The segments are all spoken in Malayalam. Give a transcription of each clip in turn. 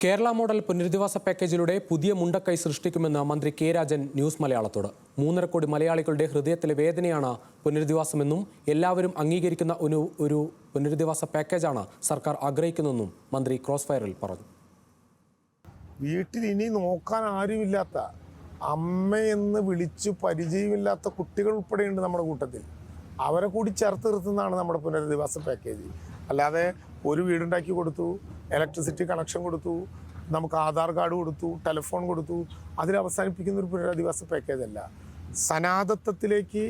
കേരള മോഡൽ പുനരധിവാസ പാക്കേജിലൂടെ പുതിയ മുണ്ടക്കൈ സൃഷ്ടിക്കുമെന്ന് മന്ത്രി കെ രാജൻ ന്യൂസ് മലയാളത്തോട്. 3.5 കോടി മലയാളികളുടെ ഹൃദയത്തിലെ വേദനയാണ് പുനരധിവാസമെന്നും എല്ലാവരും അംഗീകരിക്കുന്ന ഒരു പുനരധിവാസ പാക്കേജാണ് സർക്കാർ ആഗ്രഹിക്കുന്നതെന്നും മന്ത്രി ക്രോസ് ഫയറിൽ പറഞ്ഞു. വീട്ടിൽ ഇനി നോക്കാൻ ആരുമില്ലാത്ത, അമ്മയെന്ന് വിളിച്ചു പരിചയമില്ലാത്ത കുട്ടികൾ ഉൾപ്പെടെയുണ്ട് നമ്മുടെ കൂട്ടത്തിൽ. അവരെ കൂടി ചേർത്ത് നിർത്തുന്നതാണ് നമ്മുടെ പുനരധിവാസ പാക്കേജ്. അല്ലാതെ ഒരു വീടുണ്ടാക്കി കൊടുത്തു, ഇലക്ട്രിസിറ്റി കണക്ഷൻ കൊടുത്തു, നമുക്ക് ആധാർ കാർഡ് കൊടുത്തു, ടെലിഫോൺ കൊടുത്തു, അതിൽ അവസാനിപ്പിക്കുന്ന ഒരു പുനരധിവാസ പാക്കേജ് അല്ല. സനാതത്വത്തിലേക്ക്,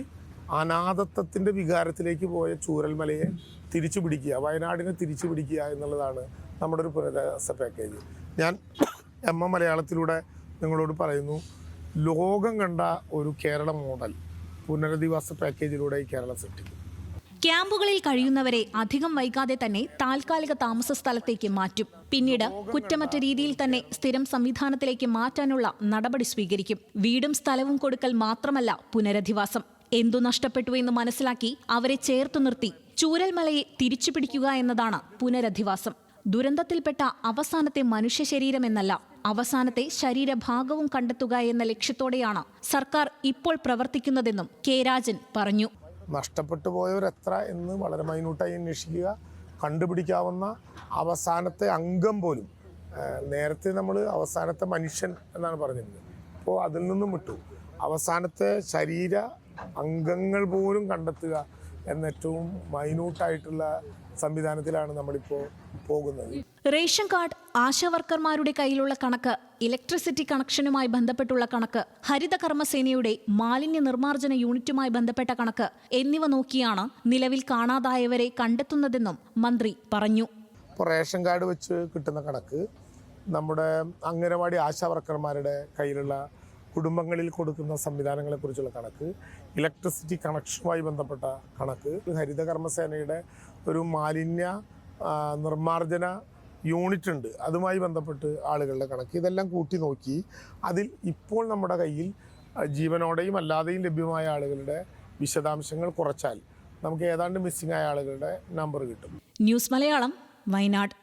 അനാഥത്വത്തിൻ്റെ വികാരത്തിലേക്ക് പോയ ചൂരൽമലയെ തിരിച്ചു പിടിക്കുക, വയനാടിനെ തിരിച്ചു പിടിക്കുക എന്നുള്ളതാണ് നമ്മുടെ ഒരു പുനരധിവാസ പാക്കേജ്. ഞാൻ മലയാളത്തിലൂടെ നിങ്ങളോട് പറയുന്നു, ലോകം കണ്ട ഒരു കേരള മോഡൽ പുനരധിവാസ പാക്കേജിലൂടെ ഈ കേരളം സൃഷ്ടിക്കും. ക്യാമ്പുകളിൽ കഴിയുന്നവരെ അധികം വൈകാതെ തന്നെ താൽക്കാലിക താമസ സ്ഥലത്തേക്ക് മാറ്റും. പിന്നീട് കുറ്റമറ്റ രീതിയിൽ തന്നെ സ്ഥിരം സംവിധാനത്തിലേക്ക് മാറ്റാനുള്ള നടപടി സ്വീകരിക്കും. വീടും സ്ഥലവും കൊടുക്കൽ മാത്രമല്ല പുനരധിവാസം. എന്തു നഷ്ടപ്പെട്ടു എന്ന് മനസ്സിലാക്കി അവരെ ചേർത്തു നിർത്തി ചൂരൽമലയെ തിരിച്ചുപിടിക്കുക എന്നതാണ് പുനരധിവാസം. ദുരന്തത്തിൽപ്പെട്ട അവസാനത്തെ മനുഷ്യ ശരീരം എന്നല്ല, അവസാനത്തെ ശരീരഭാഗവും കണ്ടെത്തുക എന്ന ലക്ഷ്യത്തോടെയാണ് സർക്കാർ ഇപ്പോൾ പ്രവർത്തിക്കുന്നതെന്നും കെ രാജൻ പറഞ്ഞു. നഷ്ടപ്പെട്ടു പോയവരെത്ര എന്ന് വളരെ മൈന്യൂട്ടായി അന്വേഷിക്കുക, കണ്ടുപിടിക്കാവുന്ന അവസാനത്തെ അംഗം പോലും. നേരത്തെ നമ്മൾ അവസാനത്തെ മനുഷ്യൻ എന്നാണ് പറഞ്ഞിരുന്നത്, അപ്പോൾ അതിൽ നിന്നും വിട്ടു അവസാനത്തെ ശരീര അംഗങ്ങൾ പോലും കണ്ടെത്തുക എന്ന ഏറ്റവും മൈന്യൂട്ടായിട്ടുള്ള സംവിധാനത്തിലാണ് നമ്മളിപ്പോൾ പോകുന്നത്. റേഷൻ കാർഡ്, ആശാവർക്കർമാരുടെ കയ്യിലുള്ള കണക്ക്, ഇലക്ട്രിസിറ്റി കണക്ഷനുമായി ബന്ധപ്പെട്ടുള്ള കണക്ക്, ഹരിത കർമ്മസേനയുടെ മാലിന്യ നിർമ്മാർജ്ജന യൂണിറ്റുമായി ബന്ധപ്പെട്ട കണക്ക് എന്നിവ നോക്കിയാണ് നിലവിൽ കാണാതായവരെ കണ്ടെത്തുന്നതെന്നും മന്ത്രി പറഞ്ഞു. ഇപ്പോൾ റേഷൻ കാർഡ് വെച്ച് കിട്ടുന്ന കണക്ക്, നമ്മുടെ അംഗനവാടി ആശാവർക്കർമാരുടെ കയ്യിലുള്ള കുടുംബങ്ങളിൽ കൊടുക്കുന്ന സംവിധാനങ്ങളെക്കുറിച്ചുള്ള കണക്ക്, ഇലക്ട്രിസിറ്റി കണക്ഷനുമായി ബന്ധപ്പെട്ട കണക്ക്, ഹരിത കർമ്മസേനയുടെ ഒരു മാലിന്യ നിർമ്മാർജ്ജന യൂണിറ്റ് ഉണ്ട്, അതുമായി ബന്ധപ്പെട്ട് ആളുകളുടെ കണക്ക്, ഇതെല്ലാം കൂട്ടി നോക്കി അതിൽ ഇപ്പോൾ നമ്മുടെ കയ്യിൽ ജീവനോടെയും അല്ലാതെയും ലഭ്യമായ ആളുകളുടെ വിശദാംശങ്ങൾ കുറച്ചാൽ നമുക്ക് ഏതാണ്ട് മിസ്സിംഗ് ആയ ആളുകളുടെ നമ്പർ കിട്ടും. ന്യൂസ് മലയാളം, വയനാട്.